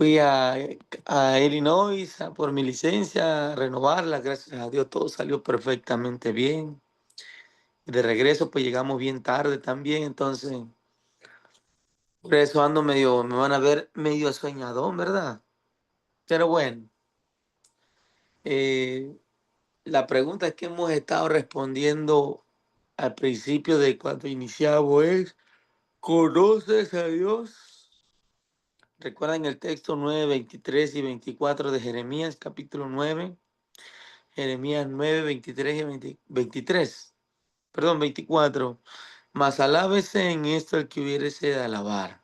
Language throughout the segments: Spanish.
Fui a Illinois por mi licencia, a renovarla, gracias a Dios todo salió perfectamente bien. De regreso pues llegamos bien tarde también, entonces por eso ando medio, me van a ver medio soñadón, ¿verdad? Pero bueno, eh, la pregunta que hemos estado respondiendo al principio de cuando iniciamos es, ¿conoces a Dios? Recuerdan el texto 9, 23 y 24 de Jeremías, capítulo 9. Jeremías 9, 23 y 23, perdón, 24. Mas alábese en esto el que hubiese de alabar.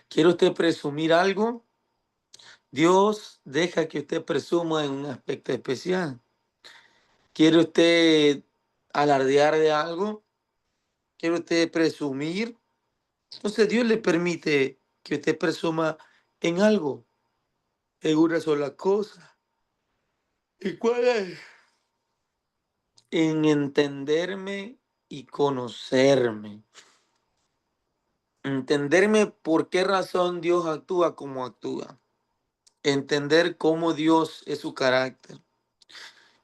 ¿Quiere usted presumir algo? Dios deja que usted presuma en un aspecto especial. ¿Quiere usted alardear de algo? ¿Quiere usted presumir? Entonces Dios le permite que usted presuma en algo, en una sola cosa. ¿Y cuál es? En entenderme y conocerme. Entenderme por qué razón Dios actúa como actúa. Entender cómo Dios es su carácter.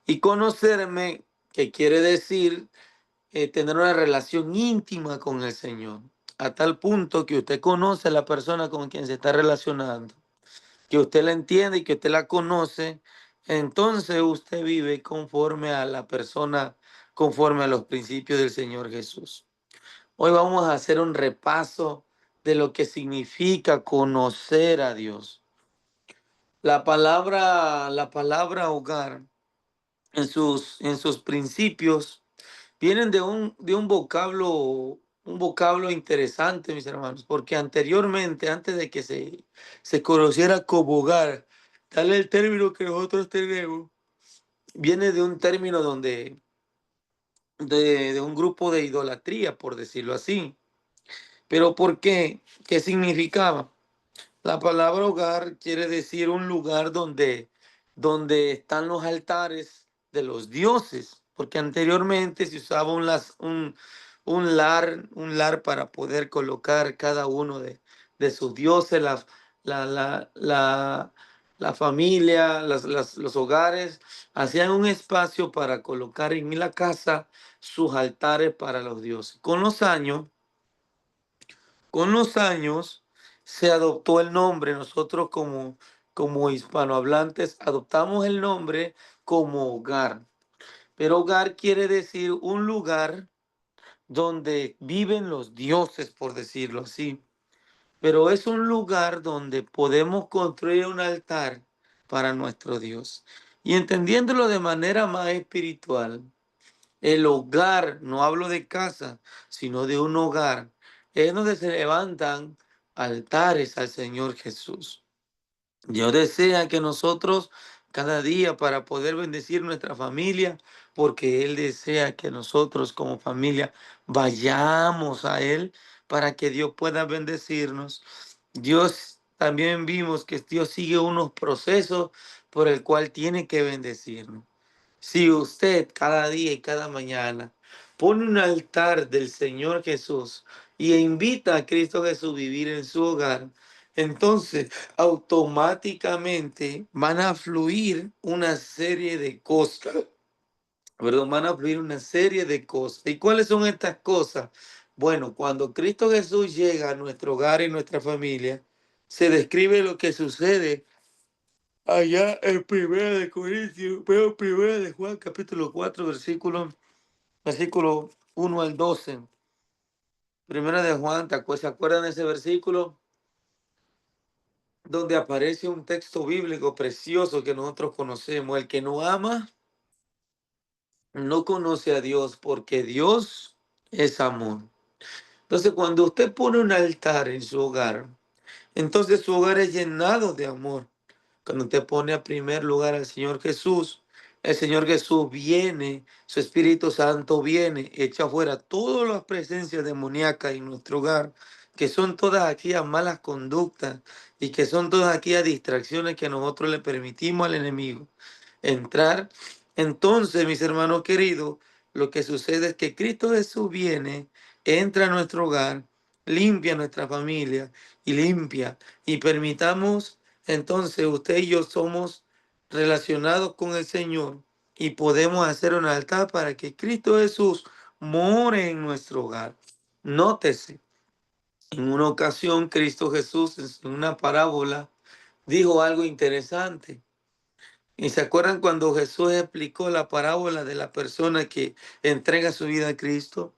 Y conocerme, que quiere decir tener una relación íntima con el Señor. A tal punto que usted conoce a la persona con quien se está relacionando. Que usted la entiende y que usted la conoce. Entonces usted vive conforme a la persona, conforme a los principios del Señor Jesús. Hoy vamos a hacer un repaso de lo que significa conocer a Dios. La palabra hogar en sus principios vienen de un vocablo interesante, mis hermanos, porque anteriormente, antes de que se conociera como hogar, tal el término que nosotros tenemos, viene de un término de un grupo de idolatría, por decirlo así. ¿Pero por qué? ¿Qué significaba? La palabra hogar quiere decir un lugar donde están los altares de los dioses, porque anteriormente se usaba un lar para poder colocar cada uno de sus dioses, la, la, la, la familia, los hogares, hacían un espacio para colocar en la casa sus altares para los dioses. Con los años se adoptó el nombre. Nosotros como hispanohablantes adoptamos el nombre como hogar. Pero hogar quiere decir un lugar donde viven los dioses, por decirlo así. Pero es un lugar donde podemos construir un altar para nuestro Dios. Y entendiéndolo de manera más espiritual, el hogar, no hablo de casa, sino de un hogar, es donde se levantan altares al Señor Jesús. Dios desea que nosotros cada día para poder bendecir nuestra familia, porque Él desea que nosotros como familia vayamos a Él para que Dios pueda bendecirnos. Dios también vimos que Dios sigue unos procesos por el cual tiene que bendecirnos. Si usted cada día y cada mañana pone un altar del Señor Jesús y invita a Cristo Jesús a vivir en su hogar, entonces automáticamente van a fluir una serie de cosas. Perdón, van a fluir una serie de cosas. ¿Y cuáles son estas cosas? Bueno, cuando Cristo Jesús llega a nuestro hogar y nuestra familia, se describe lo que sucede allá en Primera de Corintios, pero Primera de Juan, capítulo 4, versículo 1 al 12. Primera de Juan, ¿se acuerdan de ese versículo? Donde aparece un texto bíblico precioso que nosotros conocemos. El que no ama, no conoce a Dios, porque Dios es amor. Entonces, cuando usted pone un altar en su hogar, entonces su hogar es llenado de amor. Cuando usted pone a primer lugar al Señor Jesús, el Señor Jesús viene, su Espíritu Santo viene, echa fuera todas las presencias demoníacas en nuestro hogar, que son todas aquellas malas conductas y que son todas aquellas distracciones que nosotros le permitimos al enemigo entrar. Entonces, mis hermanos queridos, lo que sucede es que Cristo Jesús viene, entra a nuestro hogar, limpia nuestra familia y limpia. Y permitamos, entonces usted y yo somos relacionados con el Señor y podemos hacer un altar para que Cristo Jesús more en nuestro hogar. Nótese, en una ocasión Cristo Jesús en una parábola dijo algo interesante. ¿Y se acuerdan cuando Jesús explicó la parábola de la persona que entrega su vida a Cristo?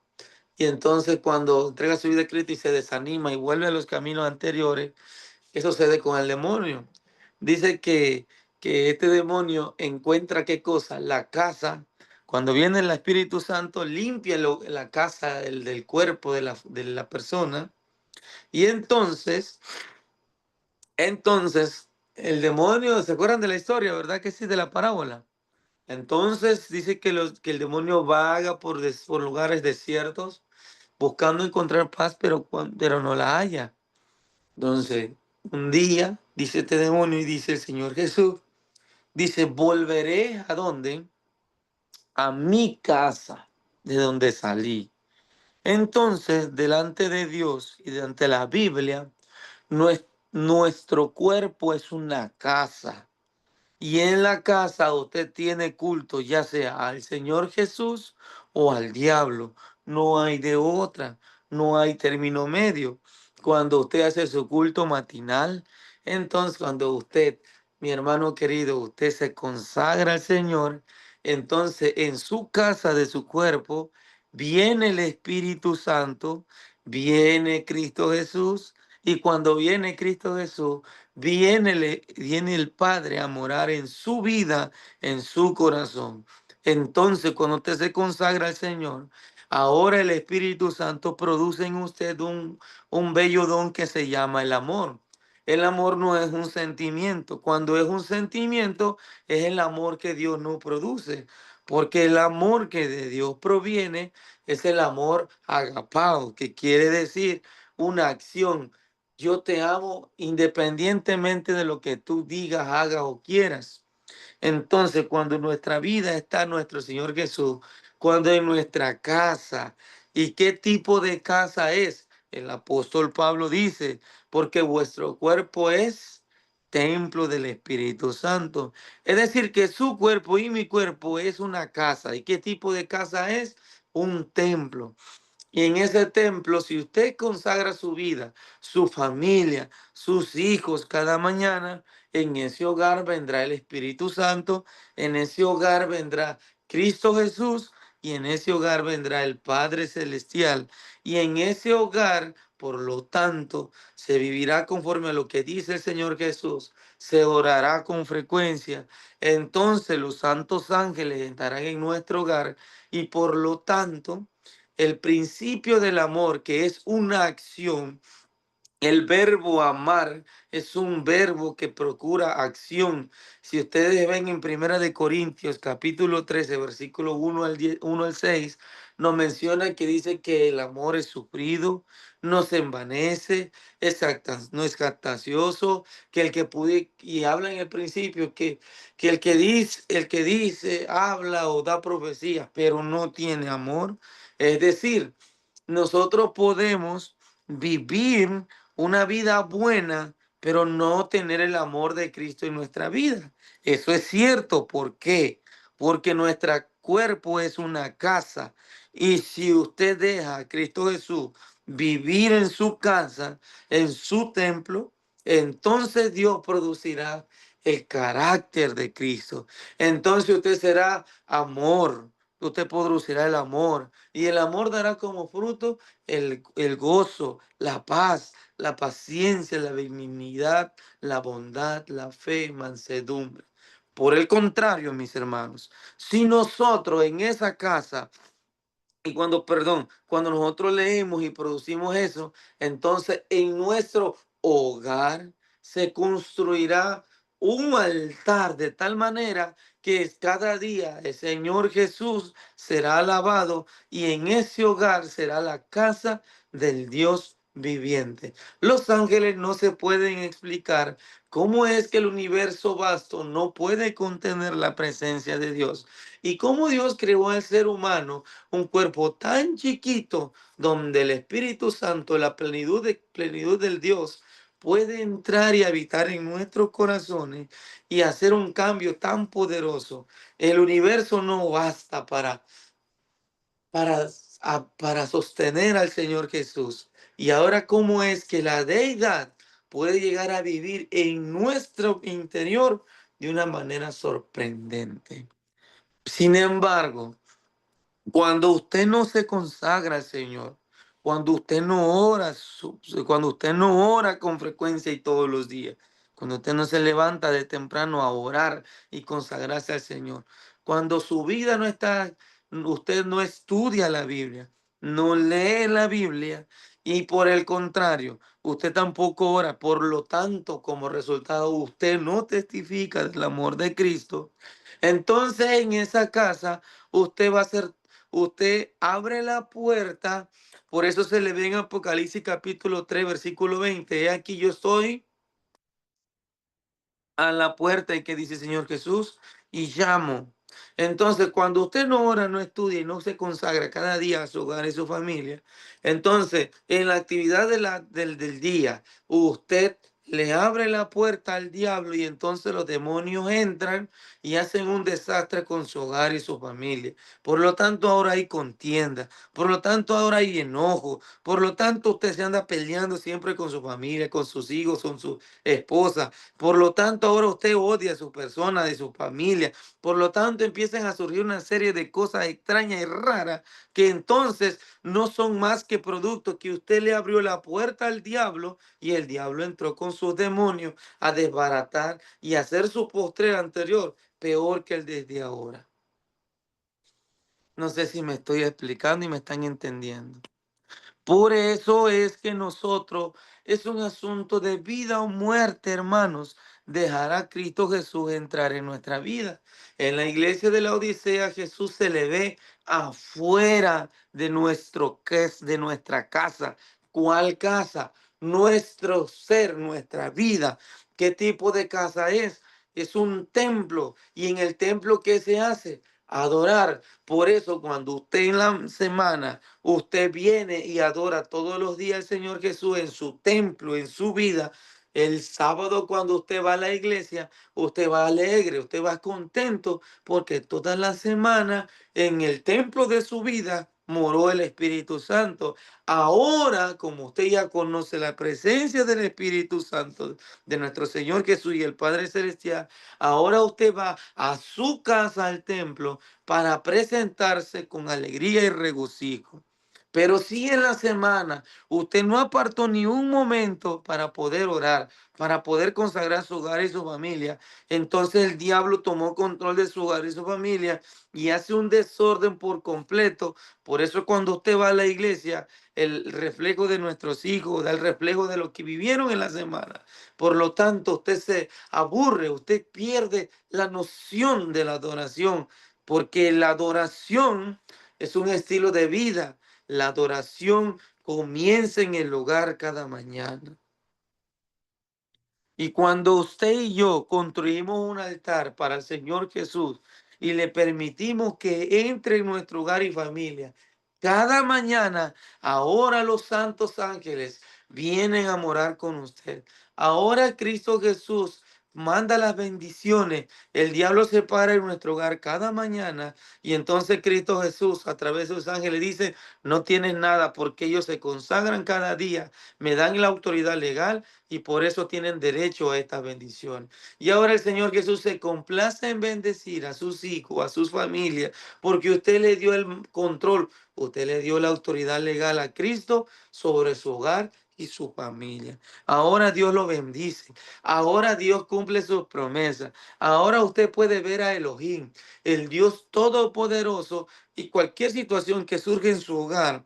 Y entonces cuando entrega su vida a Cristo y se desanima y vuelve a los caminos anteriores, eso sucede con el demonio. Dice que este demonio encuentra qué cosa, la casa. Cuando viene el Espíritu Santo, limpia la casa del cuerpo de la persona. Y entonces, el demonio, ¿se acuerdan de la historia, verdad que sí, de la parábola? Entonces dice que el demonio vaga por lugares desiertos buscando encontrar paz, pero no la haya. Entonces, un día, dice este demonio y dice el Señor Jesús, dice, volveré ¿a dónde? A mi casa, de donde salí. Entonces, delante de Dios y delante de la Biblia, nuestro cuerpo es una casa. Y en la casa usted tiene culto, ya sea al Señor Jesús o al diablo. No hay de otra, no hay término medio. Cuando usted hace su culto matinal, entonces cuando usted, mi hermano querido, usted se consagra al Señor, entonces en su casa de su cuerpo viene el Espíritu Santo, viene Cristo Jesús, y cuando viene Cristo Jesús, viene el Padre a morar en su vida, en su corazón. Entonces, cuando usted se consagra al Señor, ahora el Espíritu Santo produce en usted un bello don que se llama el amor. El amor no es un sentimiento. Cuando es un sentimiento, es el amor que Dios no produce. Porque el amor que de Dios proviene es el amor agapao, que quiere decir una acción. Yo te amo independientemente de lo que tú digas, hagas o quieras. Entonces, cuando en nuestra vida está nuestro Señor Jesús, cuando en nuestra casa, ¿y qué tipo de casa es? El apóstol Pablo dice, porque vuestro cuerpo es templo del Espíritu Santo. Es decir, que su cuerpo y mi cuerpo es una casa. ¿Y qué tipo de casa es? Un templo. Y en ese templo, si usted consagra su vida, su familia, sus hijos cada mañana, en ese hogar vendrá el Espíritu Santo, en ese hogar vendrá Cristo Jesús y en ese hogar vendrá el Padre Celestial. Y en ese hogar, por lo tanto, se vivirá conforme a lo que dice el Señor Jesús, se orará con frecuencia. Entonces los santos ángeles estarán en nuestro hogar y por lo tanto el principio del amor, que es una acción, el verbo amar es un verbo que procura acción. Si ustedes ven en Primera de Corintios, capítulo 13, versículo 1 al 10, 1 al 6, nos menciona que dice que el amor es sufrido, no se envanece, no es jactancioso, que el que pude, y habla en el principio que el que dice, habla o da profecía, pero no tiene amor. Es decir, nosotros podemos vivir una vida buena, pero no tener el amor de Cristo en nuestra vida. Eso es cierto. ¿Por qué? Porque nuestro cuerpo es una casa. Y si usted deja a Cristo Jesús vivir en su casa, en su templo, entonces Dios producirá el carácter de Cristo. Entonces usted será amor. Usted producirá el amor. Y el amor dará como fruto el gozo, la paz, la paciencia, la benignidad, la bondad, la fe, mansedumbre. Por el contrario, mis hermanos, si nosotros en esa casa y cuando nosotros leemos y producimos eso, entonces en nuestro hogar se construirá un altar de tal manera que cada día el Señor Jesús será alabado y en ese hogar será la casa del Dios viviente. Los ángeles no se pueden explicar cómo es que el universo vasto no puede contener la presencia de Dios y cómo Dios creó al ser humano un cuerpo tan chiquito donde el Espíritu Santo, la plenitud del Dios, puede entrar y habitar en nuestros corazones y hacer un cambio tan poderoso. El universo no basta para, para sostener al Señor Jesús. Y ahora, ¿cómo es que la deidad puede llegar a vivir en nuestro interior de una manera sorprendente? Sin embargo, cuando usted no se consagra al Señor, cuando usted no ora, cuando usted no ora con frecuencia y todos los días, cuando usted no se levanta de temprano a orar y consagrarse al Señor, cuando su vida no está, usted no estudia la Biblia, no lee la Biblia y por el contrario, usted tampoco ora, por lo tanto, como resultado, usted no testifica del amor de Cristo, entonces en esa casa usted va a ser. Usted abre la puerta, por eso se le ve en Apocalipsis capítulo 3 versículo 20. He aquí yo estoy a la puerta y que dice Señor Jesús y llamo. Entonces, cuando usted no ora, no estudia y no se consagra cada día a su hogar y su familia, entonces en la actividad del día, usted le abre la puerta al diablo y entonces los demonios entran y hacen un desastre con su hogar y su familia. Por lo tanto, ahora hay contienda, por lo tanto, ahora hay enojo, por lo tanto, usted se anda peleando siempre con su familia, con sus hijos, con su esposa. Por lo tanto, ahora usted odia a su persona, de su familia. Por lo tanto, empiezan a surgir una serie de cosas extrañas y raras que entonces no son más que productos que usted le abrió la puerta al diablo y el diablo entró con sus demonios a desbaratar y hacer su postre anterior peor que el desde ahora. No sé si me estoy explicando y me están entendiendo. Por eso es que nosotros es un asunto de vida o muerte, hermanos, dejar a Cristo Jesús entrar en nuestra vida. En la iglesia de la Odisea, Jesús se le ve afuera de de nuestra casa. ¿Cuál casa? Nuestro ser, nuestra vida. ¿Qué tipo de casa es? Es un templo. ¿Y en el templo qué se hace? Adorar. Por eso cuando usted en la semana usted viene y adora todos los días al Señor Jesús en su templo, en su vida. El sábado cuando usted va a la iglesia, usted va alegre, usted va contento, porque toda la semana en el templo de su vida moró el Espíritu Santo. Ahora, como usted ya conoce la presencia del Espíritu Santo de nuestro Señor Jesús y el Padre Celestial, ahora usted va a su casa, al templo, para presentarse con alegría y regocijo. Pero si en la semana usted no apartó ni un momento para poder orar, para poder consagrar su hogar y su familia, entonces el diablo tomó control de su hogar y su familia y hace un desorden por completo. Por eso cuando usted va a la iglesia, el reflejo de nuestros hijos, da el reflejo de lo que vivieron en la semana. Por lo tanto, usted se aburre, usted pierde la noción de la adoración, porque la adoración es un estilo de vida. La adoración comienza en el hogar cada mañana. Y cuando usted y yo construimos un altar para el Señor Jesús y le permitimos que entre en nuestro hogar y familia, cada mañana, ahora los santos ángeles vienen a morar con usted. Ahora Cristo Jesús manda las bendiciones. El diablo se para en nuestro hogar cada mañana y entonces Cristo Jesús a través de sus ángeles dice, no tienen nada porque ellos se consagran cada día, me dan la autoridad legal y por eso tienen derecho a esta bendición. Y ahora el Señor Jesús se complace en bendecir a sus hijos, a sus familias, porque usted le dio el control, usted le dio la autoridad legal a Cristo sobre su hogar y su familia. Ahora Dios lo bendice. Ahora Dios cumple sus promesas. Ahora usted puede ver a Elohim, el Dios todopoderoso, y cualquier situación que surge en su hogar,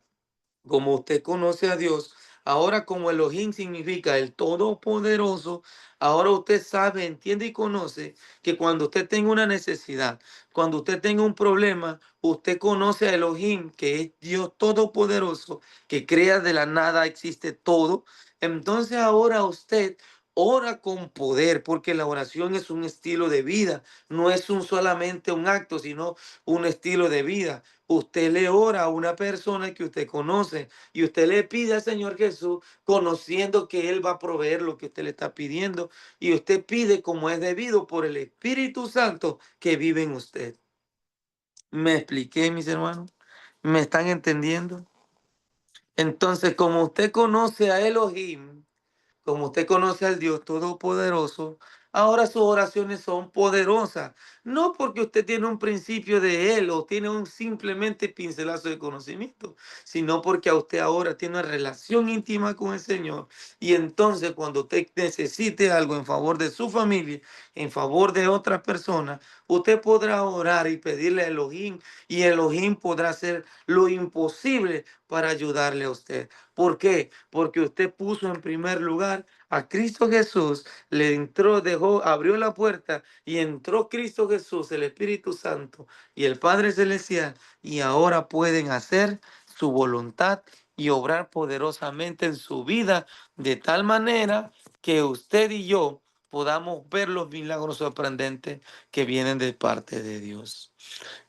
como usted conoce a Dios, ahora como Elohim significa el Todopoderoso, ahora usted sabe, entiende y conoce que cuando usted tenga una necesidad, cuando usted tenga un problema, usted conoce a Elohim, que es Dios Todopoderoso, que crea de la nada, existe todo. Entonces ahora usted ora con poder, porque la oración es un estilo de vida, no es solamente un acto, sino un estilo de vida. Usted le ora a una persona que usted conoce y usted le pide al Señor Jesús, conociendo que Él va a proveer lo que usted le está pidiendo, y usted pide como es debido por el Espíritu Santo que vive en usted. ¿Me expliqué, mis hermanos? ¿Me están entendiendo? Entonces, como usted conoce a Elohim, como usted conoce al Dios Todopoderoso, ahora sus oraciones son poderosas. No porque usted tiene un principio de Él o tiene un simplemente pincelazo de conocimiento, sino porque a usted ahora tiene una relación íntima con el Señor. Y entonces cuando usted necesite algo en favor de su familia, en favor de otra persona, usted podrá orar y pedirle a Elohim, y Elohim podrá hacer lo imposible para ayudarle a usted. ¿Por qué? Porque usted puso en primer lugar a Cristo Jesús, le entró, dejó, abrió la puerta y entró Cristo Jesús, el Espíritu Santo y el Padre Celestial, y ahora pueden hacer su voluntad y obrar poderosamente en su vida de tal manera que usted y yo podamos ver los milagros sorprendentes que vienen de parte de Dios.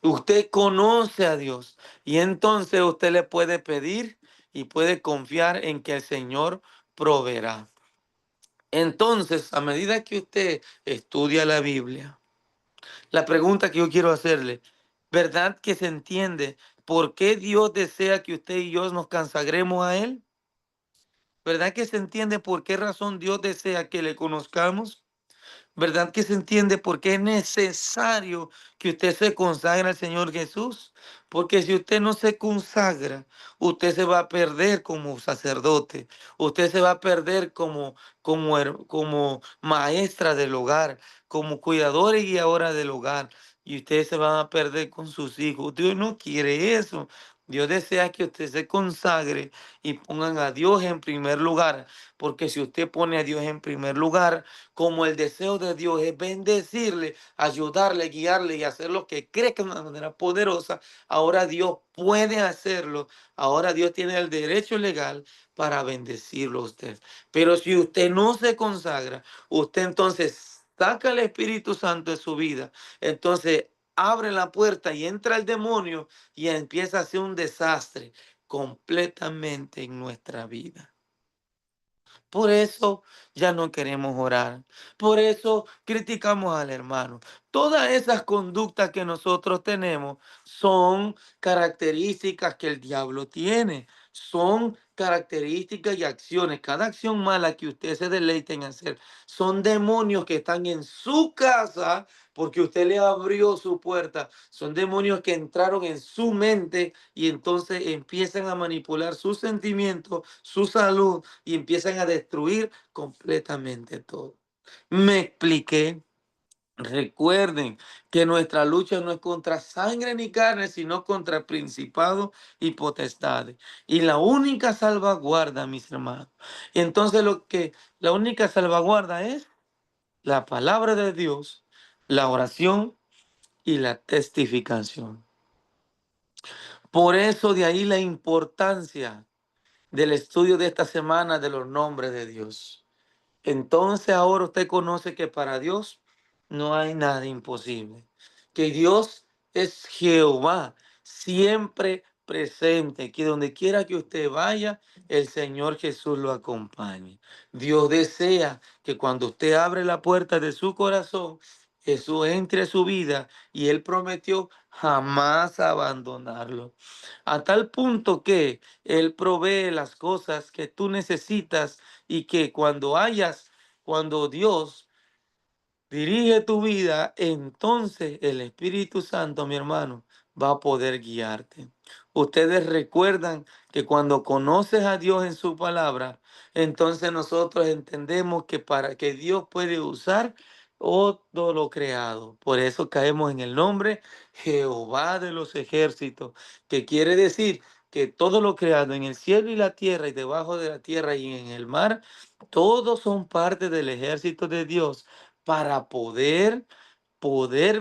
Usted conoce a Dios y entonces usted le puede pedir y puede confiar en que el Señor proveerá. Entonces, a medida que usted estudia la Biblia, la pregunta que yo quiero hacerle, ¿verdad que se entiende por qué Dios desea que usted y yo nos consagremos a Él? ¿Verdad que se entiende por qué razón Dios desea que le conozcamos? ¿Verdad que se entiende por qué es necesario que usted se consagre al Señor Jesús? Porque si usted no se consagra, usted se va a perder como sacerdote, usted se va a perder como maestra del hogar, como cuidadora y guiadora del hogar, y ustedes se van a perder con sus hijos. Dios no quiere eso. Dios desea que usted se consagre y pongan a Dios en primer lugar, porque si usted pone a Dios en primer lugar, como el deseo de Dios es bendecirle, ayudarle, guiarle y hacer lo que cree que es una manera poderosa, ahora Dios puede hacerlo. Ahora Dios tiene el derecho legal para bendecirlo a usted. Pero si usted no se consagra, usted entonces saca el Espíritu Santo de su vida. Entonces abre la puerta y entra el demonio y empieza a hacer un desastre completamente en nuestra vida. Por eso ya no queremos orar. Por eso criticamos al hermano. Todas esas conductas que nosotros tenemos son características que el diablo tiene. Son características y acciones. Cada acción mala que usted se deleite en hacer son demonios que están en su casa porque usted le abrió su puerta. Son demonios que entraron en su mente y entonces empiezan a manipular sus sentimientos, su salud, y empiezan a destruir completamente todo. Me expliqué. Recuerden que nuestra lucha no es contra sangre ni carne, sino contra principados y potestades. Y la única salvaguarda, mis hermanos. Entonces la única salvaguarda es la palabra de Dios, la oración y la testificación. Por eso de ahí la importancia del estudio de esta semana de los nombres de Dios. Entonces ahora usted conoce que para Dios no hay nada imposible. Que Dios es Jehová, siempre presente, que donde quiera que usted vaya, el Señor Jesús lo acompañe. Dios desea que cuando usted abre la puerta de su corazón, Jesús entre a su vida y Él prometió jamás abandonarlo. A tal punto que Él provee las cosas que tú necesitas y que cuando Dios dirige tu vida, entonces el Espíritu Santo, mi hermano, va a poder guiarte. Ustedes recuerdan que cuando conoces a Dios en su palabra, entonces nosotros entendemos que para que Dios puede usar todo lo creado. Por eso caemos en el nombre Jehová de los ejércitos, que quiere decir que todo lo creado en el cielo y la tierra y debajo de la tierra y en el mar, todos son parte del ejército de Dios para poder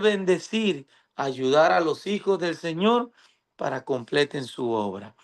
bendecir, ayudar a los hijos del Señor para completen su obra.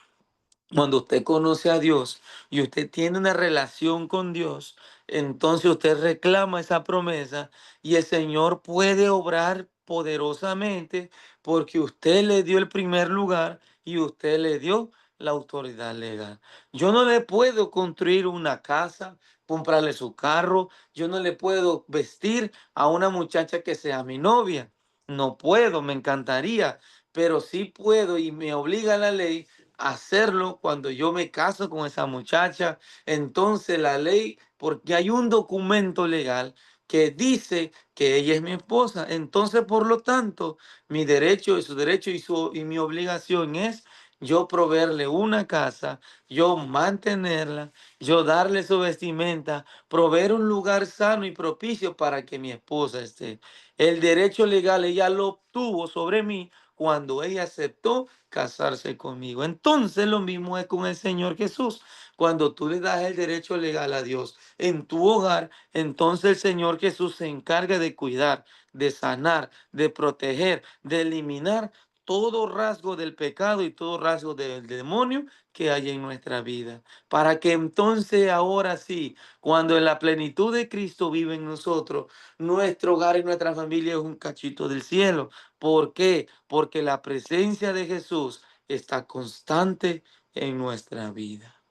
Cuando usted conoce a Dios y usted tiene una relación con Dios, entonces usted reclama esa promesa y el Señor puede obrar poderosamente porque usted le dio el primer lugar y usted le dio la autoridad legal. Yo no le puedo construir una casa, comprarle su carro, yo no le puedo vestir a una muchacha que sea mi novia. No puedo, me encantaría, pero sí puedo y me obliga la ley hacerlo cuando yo me caso con esa muchacha. Entonces la ley, porque hay un documento legal que dice que ella es mi esposa. Entonces, por lo tanto, mi derecho y su derecho y mi obligación es yo proveerle una casa, yo mantenerla, yo darle su vestimenta, proveer un lugar sano y propicio para que mi esposa esté. El derecho legal ella lo obtuvo sobre mí cuando ella aceptó casarse conmigo. Entonces lo mismo es con el Señor Jesús. Cuando tú le das el derecho legal a Dios en tu hogar, entonces el Señor Jesús se encarga de cuidar, de sanar, de proteger, de eliminar todo rasgo del pecado y todo rasgo del demonio que hay en nuestra vida. Para que entonces ahora sí, cuando en la plenitud de Cristo vive en nosotros, nuestro hogar y nuestra familia es un cachito del cielo. ¿Por qué? Porque la presencia de Jesús está constante en nuestra vida.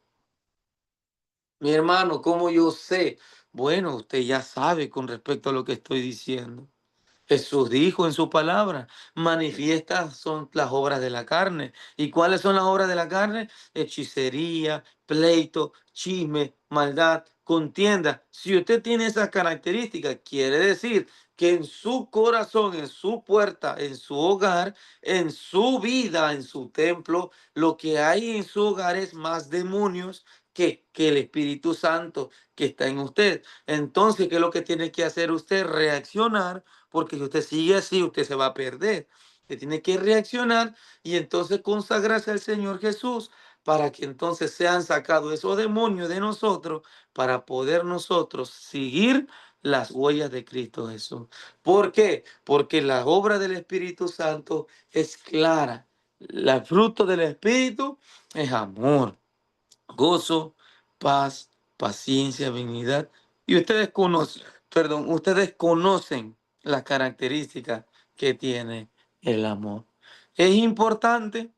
Mi hermano, ¿cómo yo sé? Bueno, usted ya sabe con respecto a lo que estoy diciendo. Jesús dijo en su palabra, manifiestas son las obras de la carne. ¿Y cuáles son las obras de la carne? Hechicería, pleito, chisme, maldad, contienda. Si usted tiene esas características, quiere decir que en su corazón, en su puerta, en su hogar, en su vida, en su templo, lo que hay en su hogar es más demonios que el Espíritu Santo que está en usted. Entonces, ¿qué es lo que tiene que hacer usted? Reaccionar, porque si usted sigue así, usted se va a perder. Usted tiene que reaccionar y entonces consagrarse al Señor Jesús para que entonces sean sacados esos demonios de nosotros para poder nosotros seguir las huellas de Cristo Jesús. ¿Por qué? Porque la obra del Espíritu Santo es clara. El fruto del Espíritu es amor, gozo, paz, paciencia, benignidad. Y ustedes conocen las características que tiene el amor. Es importante,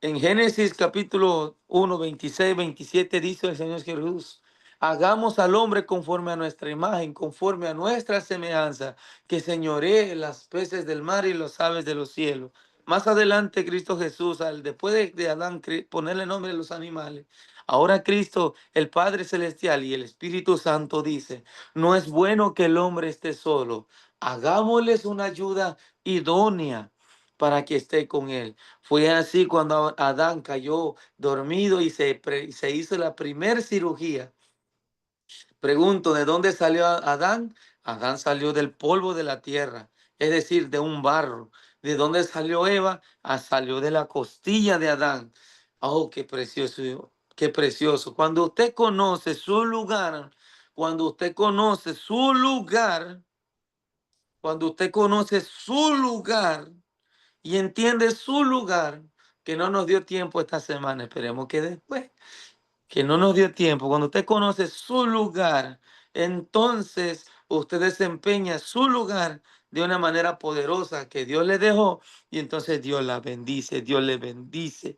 en Génesis capítulo 1, 26, 27 dice el Señor Jesús, hagamos al hombre conforme a nuestra imagen, conforme a nuestra semejanza, que señoree las peces del mar y las aves de los cielos. Más adelante Cristo Jesús, después de Adán ponerle nombre a los animales, ahora Cristo, el Padre Celestial y el Espíritu Santo dice, no es bueno que el hombre esté solo, hagámosles una ayuda idónea para que esté con él. Fue así cuando Adán cayó dormido y se hizo la primera cirugía. Pregunto, ¿de dónde salió Adán? Adán salió del polvo de la tierra, es decir, de un barro. ¿De dónde salió Eva? Salió de la costilla de Adán. Oh, qué precioso, qué precioso. Cuando usted conoce su lugar, cuando usted conoce su lugar, cuando usted conoce su lugar y entiende su lugar, que no nos dio tiempo esta semana, esperemos que después que no nos dio tiempo, cuando usted conoce su lugar, entonces usted desempeña su lugar de una manera poderosa que Dios le dejó y entonces Dios la bendice, Dios le bendice.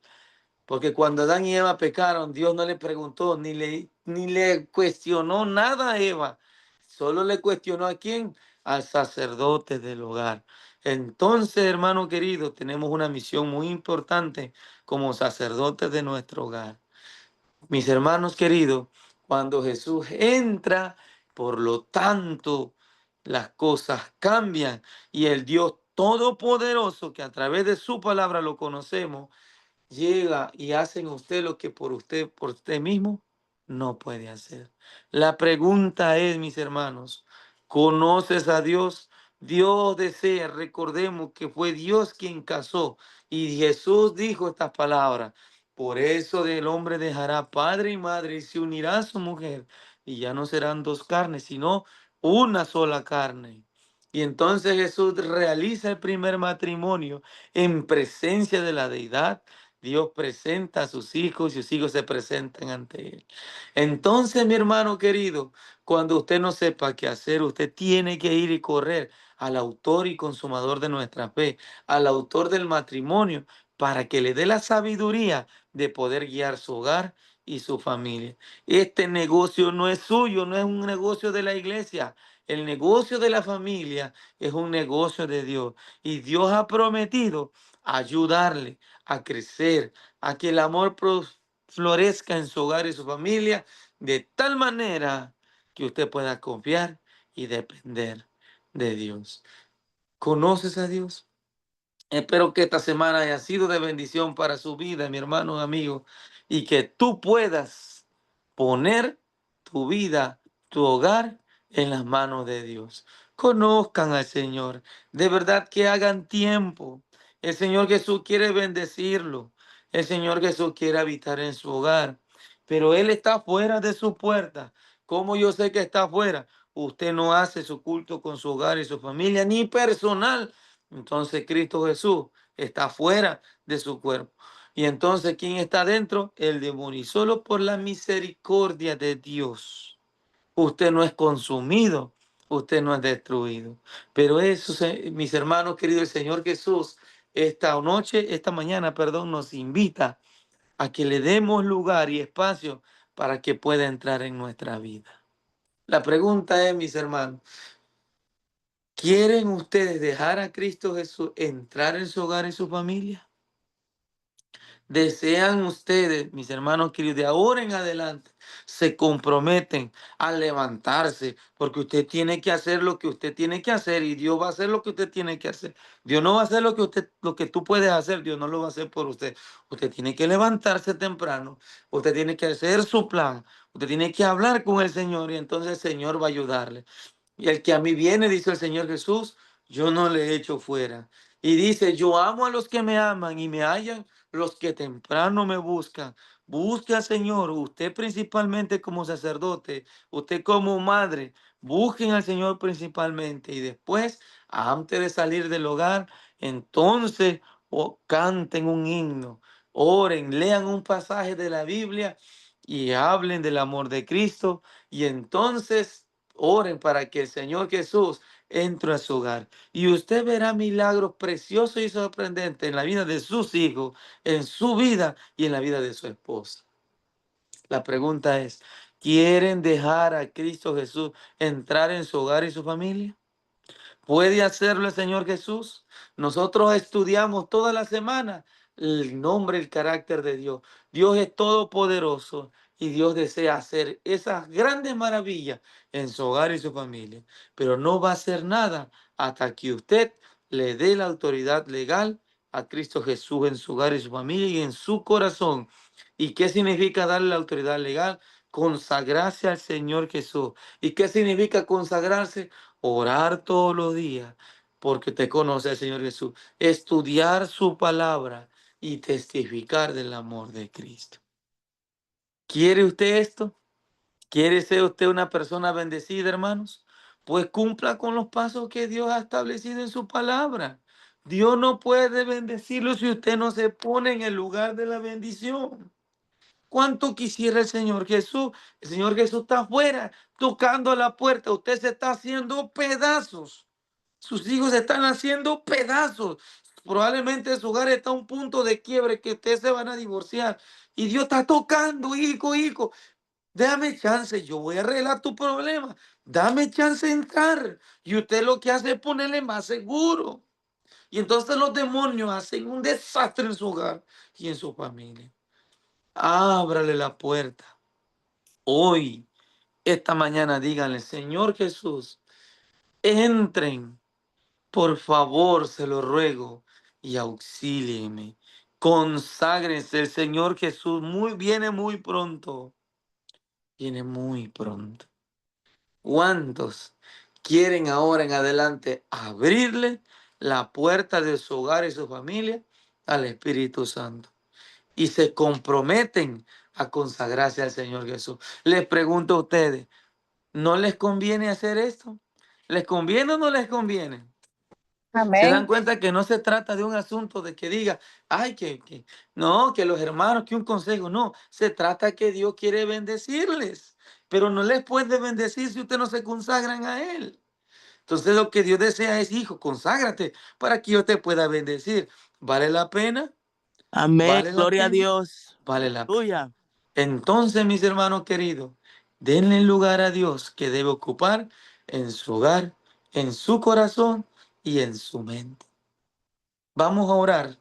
Porque cuando Adán y Eva pecaron, Dios no le preguntó ni le cuestionó nada a Eva. Solo le cuestionó a quién, al sacerdote del hogar. Entonces, hermano querido, tenemos una misión muy importante como sacerdotes de nuestro hogar. Mis hermanos queridos, cuando Jesús entra, por lo tanto, las cosas cambian y el Dios Todopoderoso, que a través de su palabra lo conocemos, llega y hace en usted lo que por usted mismo, no puede hacer. La pregunta es, mis hermanos, ¿conoces a Dios? Dios desea, recordemos que fue Dios quien casó y Jesús dijo estas palabras. Por eso el hombre dejará padre y madre y se unirá a su mujer y ya no serán dos carnes, sino una sola carne. Y entonces Jesús realiza el primer matrimonio en presencia de la deidad, Dios presenta a sus hijos y sus hijos se presentan ante Él. Entonces, mi hermano querido, cuando usted no sepa qué hacer, usted tiene que ir y correr al autor y consumador de nuestra fe, al autor del matrimonio, para que le dé la sabiduría de poder guiar su hogar y su familia. Este negocio no es suyo, no es un negocio de la iglesia. El negocio de la familia es un negocio de Dios. Y Dios ha prometido ayudarle a crecer, a que el amor florezca en su hogar y su familia, de tal manera que usted pueda confiar y depender de Dios. ¿Conoces a Dios? Espero que esta semana haya sido de bendición para su vida, mi hermano, amigo, y que tú puedas poner tu vida, tu hogar en las manos de Dios. Conozcan al Señor, de verdad que hagan tiempo. El Señor Jesús quiere bendecirlo. El Señor Jesús quiere habitar en su hogar, pero Él está fuera de su puerta. ¿Cómo yo sé que está fuera? Usted no hace su culto con su hogar y su familia, ni personal. Entonces Cristo Jesús está fuera de su cuerpo. Y entonces, ¿quién está dentro? El demonio. Y solo por la misericordia de Dios, usted no es consumido, usted no es destruido. Pero eso, mis hermanos queridos, el Señor Jesús, esta mañana, perdón, nos invita a que le demos lugar y espacio para que pueda entrar en nuestra vida. La pregunta es, mis hermanos, ¿quieren ustedes dejar a Cristo Jesús entrar en su hogar y su familia? ¿Desean ustedes, mis hermanos queridos, de ahora en adelante, se comprometen a levantarse? Porque usted tiene que hacer lo que usted tiene que hacer y Dios va a hacer lo que usted tiene que hacer. Dios no va a hacer lo que tú puedes hacer, Dios no lo va a hacer por usted. Usted tiene que levantarse temprano, usted tiene que hacer su plan, usted tiene que hablar con el Señor y entonces el Señor va a ayudarle. Y el que a mí viene, dice el Señor Jesús, yo no le echo fuera. Y dice, yo amo a los que me aman y me hallan los que temprano me buscan. Busque al Señor, usted principalmente como sacerdote, usted como madre, busquen al Señor principalmente. Y después, antes de salir del hogar, entonces canten un himno, oren, lean un pasaje de la Biblia y hablen del amor de Cristo. Y entonces oren para que el Señor Jesús entre a su hogar. Y usted verá milagros preciosos y sorprendentes en la vida de sus hijos, en su vida y en la vida de su esposa. La pregunta es, ¿quieren dejar a Cristo Jesús entrar en su hogar y su familia? ¿Puede hacerlo el Señor Jesús? Nosotros estudiamos toda la semana el nombre, el carácter de Dios. Dios es todopoderoso y Dios desea hacer esas grandes maravillas en su hogar y su familia. Pero no va a hacer nada hasta que usted le dé la autoridad legal a Cristo Jesús en su hogar y su familia y en su corazón. ¿Y qué significa darle la autoridad legal? Consagrarse al Señor Jesús. ¿Y qué significa consagrarse? Orar todos los días, porque te conoce el Señor Jesús, estudiar su palabra y testificar del amor de Cristo. ¿Quiere usted esto? ¿Quiere ser usted una persona bendecida, hermanos? Pues cumpla con los pasos que Dios ha establecido en su palabra. Dios no puede bendecirlo si usted no se pone en el lugar de la bendición. ¿Cuánto quisiera el Señor Jesús? El Señor Jesús está afuera, tocando la puerta. Usted se está haciendo pedazos. Sus hijos se están haciendo pedazos. Probablemente su hogar está a un punto de quiebre que ustedes se van a divorciar. Y Dios está tocando, hijo, hijo. Dame chance, yo voy a arreglar tu problema. Dame chance de entrar. Y usted lo que hace es ponerle más seguro. Y entonces los demonios hacen un desastre en su hogar y en su familia. Ábrale la puerta. Hoy, esta mañana, díganle, Señor Jesús, entren. Por favor, se lo ruego y auxílieme. Conságrense, el Señor Jesús viene muy pronto. Viene muy pronto. ¿Cuántos quieren ahora en adelante abrirle la puerta de su hogar y su familia al Espíritu Santo? Y se comprometen a consagrarse al Señor Jesús. Les pregunto a ustedes, ¿no les conviene hacer esto? ¿Les conviene o no les conviene? Se dan Amén. cuenta que no se trata de un asunto de que diga, ay, no, que los hermanos, que un consejo, no, se trata que Dios quiere bendecirles, pero no les puede bendecir si ustedes no se consagran a Él. Entonces lo que Dios desea es, hijo, conságrate para que yo te pueda bendecir. ¿Vale la pena? Amén. ¿Vale la Gloria a pena? Dios. Vale la pena. Aleluya. Entonces, mis hermanos queridos, denle lugar a Dios que debe ocupar en su hogar, en su corazón y en su mente. Vamos a orar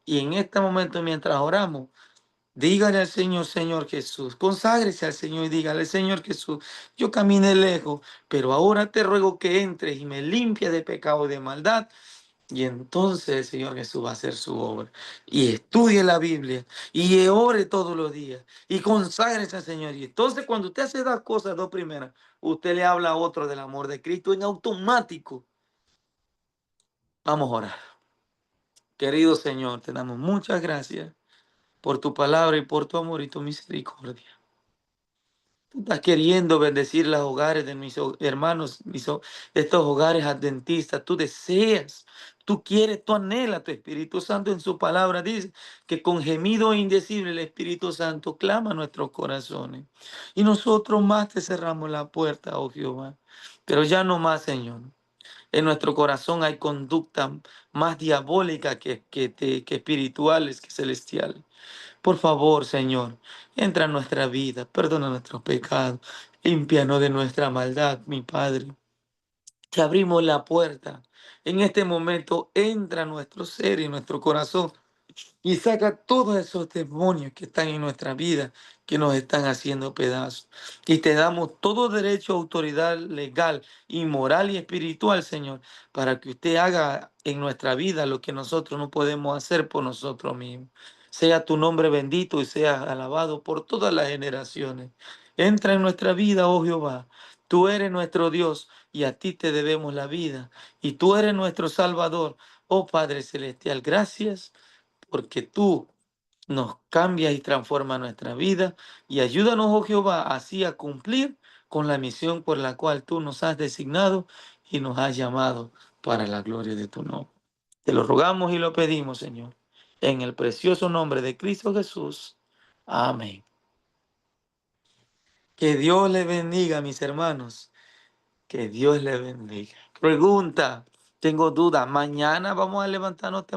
y en este momento mientras oramos, dígale al Señor, Señor Jesús, conságrese al Señor y dígale, Señor Jesús, yo caminé lejos, pero ahora te ruego que entres y me limpies de pecado y de maldad. Y entonces el Señor Jesús va a hacer su obra. Y estudie la Biblia. Y ore todos los días. Y conságrese al Señor. Y entonces cuando usted hace dos cosas, dos primeras, usted le habla a otro del amor de Cristo en automático. Vamos a orar. Querido Señor, te damos muchas gracias por tu palabra y por tu amor y tu misericordia. Tú estás queriendo bendecir los hogares de mis hermanos, estos hogares adventistas. Tú deseas, tú quieres, tú anhelas. Tu Espíritu Santo en su palabra dice que con gemido indecible el Espíritu Santo clama a nuestros corazones. Y nosotros más te cerramos la puerta, oh Jehová. Pero ya no más, Señor. En nuestro corazón hay conductas más diabólicas que espirituales, que celestiales. Por favor, Señor, entra en nuestra vida, perdona nuestros pecados, límpianos de nuestra maldad, mi Padre. Te abrimos la puerta. En este momento entra a nuestro ser y nuestro corazón y saca todos esos demonios que están en nuestra vida, que nos están haciendo pedazos. Y te damos todo derecho, autoridad legal y moral y espiritual, Señor, para que usted haga en nuestra vida lo que nosotros no podemos hacer por nosotros mismos. Sea tu nombre bendito y sea alabado por todas las generaciones. Entra en nuestra vida, oh Jehová. Tú eres nuestro Dios y a ti te debemos la vida. Y tú eres nuestro Salvador, oh Padre Celestial. Gracias porque tú nos cambias y transformas nuestra vida y ayúdanos, oh Jehová, así a cumplir con la misión por la cual tú nos has designado y nos has llamado para la gloria de tu nombre. Te lo rogamos y lo pedimos, Señor, en el precioso nombre de Cristo Jesús. Amén. Que Dios le bendiga, mis hermanos. Que Dios le bendiga. Pregunta, tengo duda. Mañana vamos a levantarnos temprano.